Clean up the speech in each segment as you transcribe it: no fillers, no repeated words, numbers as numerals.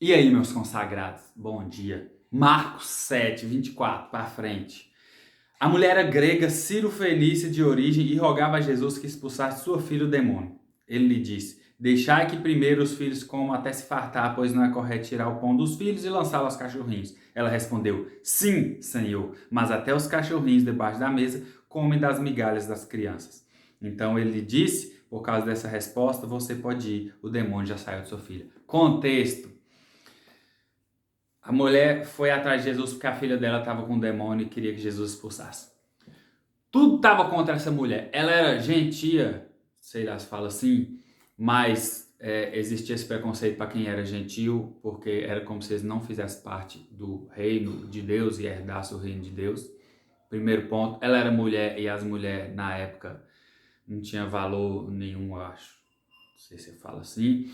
E aí, meus consagrados, bom dia. Marcos 7, 24, para frente. A mulher era grega Ciro-fenícia de origem e rogava a Jesus que expulsasse sua filha o demônio. Ele lhe disse: Deixai que primeiro os filhos comam até se fartar, pois não é correto tirar o pão dos filhos e lançá-lo aos cachorrinhos. Ela respondeu: Sim, Senhor, mas até os cachorrinhos debaixo da mesa comem das migalhas das crianças. Então ele lhe disse: Por causa dessa resposta, você pode ir, o demônio já saiu de sua filha. Contexto: a mulher foi atrás de Jesus porque a filha dela estava com um demônio e queria que Jesus expulsasse. Tudo estava contra essa mulher. Ela era gentia, sei lá se fala assim, mas existia esse preconceito para quem era gentil, porque era como se eles não fizessem parte do reino de Deus e herdassem o reino de Deus. Primeiro ponto, ela era mulher e as mulheres na época não tinham valor nenhum, eu acho. Não sei se fala assim.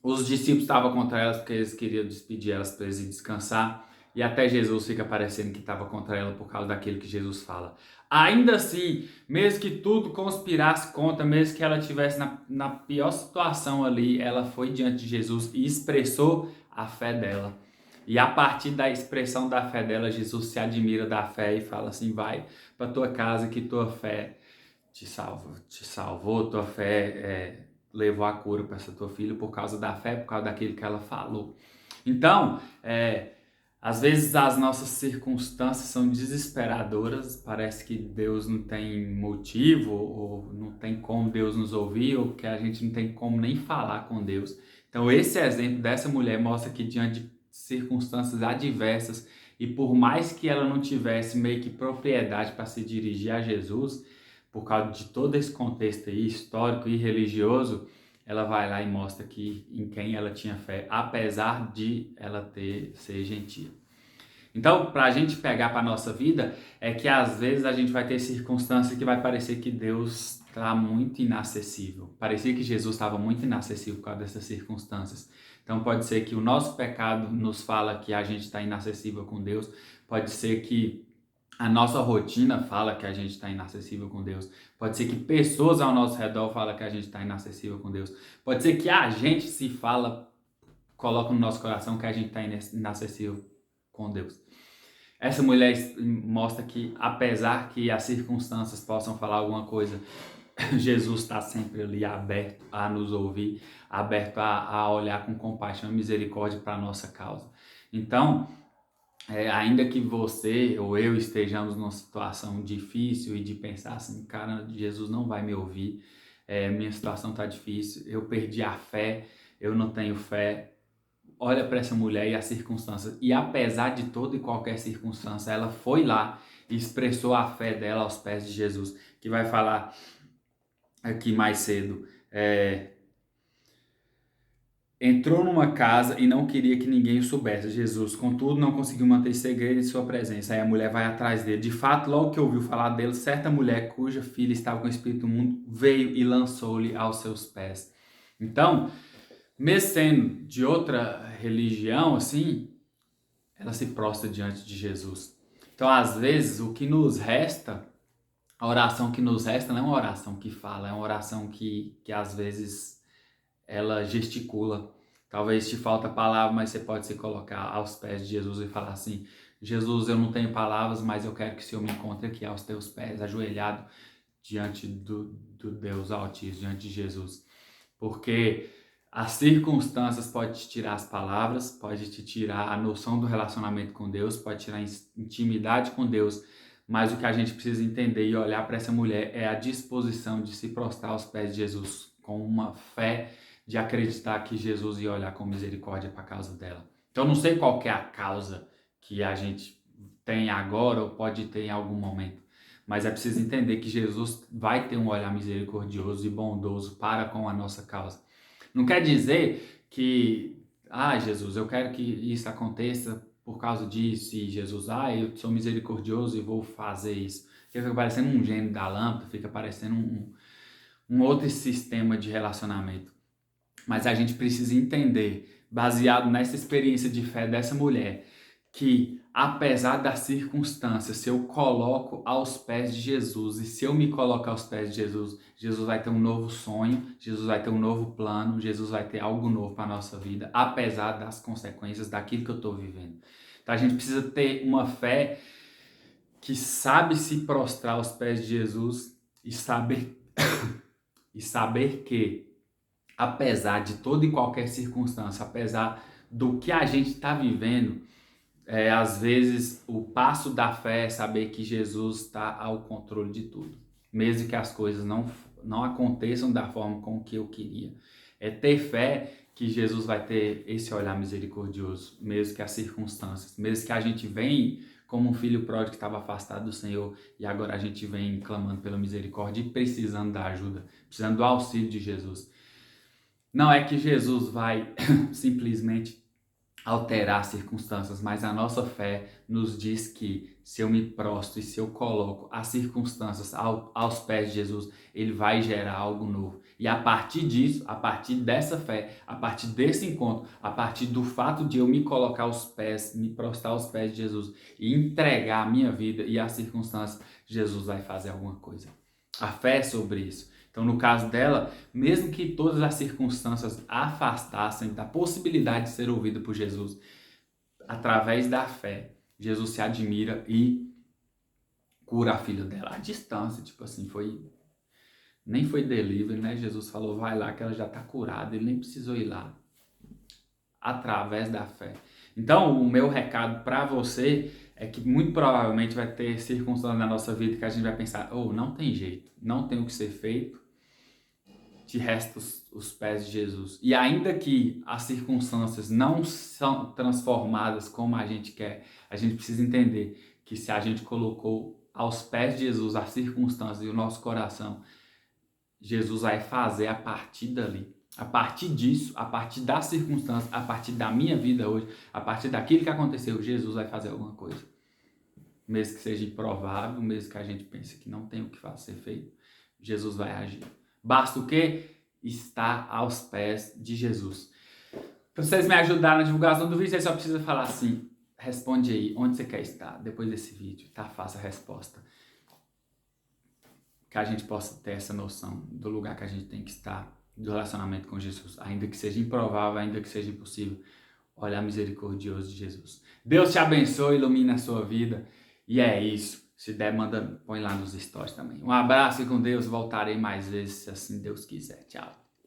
Os discípulos estavam contra elas porque eles queriam despedir elas para eles ir descansar. E até Jesus fica parecendo que estava contra ela por causa daquilo que Jesus fala. Ainda assim, mesmo que tudo conspirasse contra, mesmo que ela estivesse na pior situação ali, ela foi diante de Jesus e expressou a fé dela. E a partir da expressão da fé dela, Jesus se admira da fé e fala assim: vai para tua casa que tua fé te salvou, tua fé levou a cura para essa tua filha por causa da fé, por causa daquilo que ela falou. Então, às vezes as nossas circunstâncias são desesperadoras, parece que Deus não tem motivo, ou não tem como Deus nos ouvir, ou que a gente não tem como nem falar com Deus. Então, esse exemplo dessa mulher mostra que diante de circunstâncias adversas, e por mais que ela não tivesse meio que propriedade para se dirigir a Jesus, por causa de todo esse contexto aí, histórico e religioso, ela vai lá e mostra que em quem ela tinha fé, apesar de ela ser gentil. Então, para a gente pegar para a nossa vida, é que às vezes a gente vai ter circunstâncias que vai parecer que Deus está muito inacessível. Parecia que Jesus estava muito inacessível por causa dessas circunstâncias. Então, pode ser que o nosso pecado nos fala que a gente está inacessível com Deus. Pode ser que a nossa rotina fala que a gente está inacessível com Deus. Pode ser que pessoas ao nosso redor falam que a gente está inacessível com Deus. Pode ser que a gente se fala, coloca no nosso coração que a gente está inacessível com Deus. Essa mulher mostra que, apesar que as circunstâncias possam falar alguma coisa, Jesus está sempre ali aberto a nos ouvir, aberto a olhar com compaixão e misericórdia para a nossa causa. Então, ainda que você ou eu estejamos numa situação difícil e de pensar assim, cara, Jesus não vai me ouvir, minha situação está difícil, eu perdi a fé, eu não tenho fé. Olha para essa mulher e as circunstâncias, e apesar de toda e qualquer circunstância, ela foi lá e expressou a fé dela aos pés de Jesus, que vai falar aqui mais cedo. Entrou numa casa e não queria que ninguém o soubesse. Jesus, contudo, não conseguiu manter segredo em sua presença. Aí a mulher vai atrás dele. De fato, logo que ouviu falar dele, certa mulher cuja filha estava com o espírito imundo veio e lançou-lhe aos seus pés. Então, mesmo sendo de outra religião, assim, ela se prostra diante de Jesus. Então, às vezes, o que nos resta, a oração que nos resta não é uma oração que fala, é uma oração que às vezes ela gesticula. Talvez te falta palavra, mas você pode se colocar aos pés de Jesus e falar assim: Jesus, eu não tenho palavras, mas eu quero que o Senhor me encontre aqui aos teus pés, ajoelhado diante do Deus Altíssimo, diante de Jesus. Porque as circunstâncias podem te tirar as palavras, pode te tirar a noção do relacionamento com Deus, pode tirar a intimidade com Deus, mas o que a gente precisa entender e olhar para essa mulher é a disposição de se prostrar aos pés de Jesus, com uma fé de acreditar que Jesus ia olhar com misericórdia para a causa dela. Então, não sei qual que é a causa que a gente tem agora ou pode ter em algum momento, mas é preciso entender que Jesus vai ter um olhar misericordioso e bondoso para com a nossa causa. Não quer dizer que, Jesus, eu quero que isso aconteça por causa disso, e Jesus, eu sou misericordioso e vou fazer isso. Fica parecendo um gênio da lâmpada, fica parecendo um outro sistema de relacionamento. Mas a gente precisa entender, baseado nessa experiência de fé dessa mulher, que, apesar das circunstâncias, se eu coloco aos pés de Jesus, e se eu me colocar aos pés de Jesus, Jesus vai ter um novo sonho, Jesus vai ter um novo plano, Jesus vai ter algo novo para a nossa vida, apesar das consequências daquilo que eu estou vivendo. Então a gente precisa ter uma fé que sabe se prostrar aos pés de Jesus e saber que, apesar de toda e qualquer circunstância, apesar do que a gente está vivendo, às vezes o passo da fé é saber que Jesus está ao controle de tudo, mesmo que as coisas não aconteçam da forma com que eu queria. É ter fé que Jesus vai ter esse olhar misericordioso, mesmo que as circunstâncias, mesmo que a gente vem como um filho pródigo que estava afastado do Senhor e agora a gente vem clamando pela misericórdia e precisando da ajuda, precisando do auxílio de Jesus. Não é que Jesus vai simplesmente alterar as circunstâncias, mas a nossa fé nos diz que se eu me prostro e se eu coloco as circunstâncias aos pés de Jesus, ele vai gerar algo novo. E a partir disso, a partir dessa fé, a partir desse encontro, a partir do fato de eu me colocar aos pés, me prostrar aos pés de Jesus e entregar a minha vida e as circunstâncias, Jesus vai fazer alguma coisa. A fé é sobre isso. Então, no caso dela, mesmo que todas as circunstâncias a afastassem da possibilidade de ser ouvida por Jesus, através da fé, Jesus se admira e cura a filha dela à distância. Tipo assim, nem foi delivery, né? Jesus falou, vai lá que ela já está curada, ele nem precisou ir lá. Através da fé. Então, o meu recado para você é que muito provavelmente vai ter circunstâncias na nossa vida que a gente vai pensar, não tem jeito, não tem o que ser feito, te resta os pés de Jesus. E ainda que as circunstâncias não são transformadas como a gente quer, a gente precisa entender que se a gente colocou aos pés de Jesus as circunstâncias e o nosso coração, Jesus vai fazer a partir dali. A partir disso, a partir das circunstâncias, a partir da minha vida hoje, a partir daquilo que aconteceu, Jesus vai fazer alguma coisa. Mesmo que seja improvável, mesmo que a gente pense que não tem o que ser feito, Jesus vai agir. Basta o quê? Estar aos pés de Jesus. Para vocês me ajudarem na divulgação do vídeo, você só precisa falar assim, responde aí, onde você quer estar depois desse vídeo, tá? Faça a resposta. Que a gente possa ter essa noção do lugar que a gente tem que estar, do relacionamento com Jesus, ainda que seja improvável, ainda que seja impossível, olhar misericordioso de Jesus. Deus te abençoe, ilumine a sua vida, e é isso. Se der, põe lá nos stories também. Um abraço e com Deus, voltarei mais vezes, se assim Deus quiser. Tchau.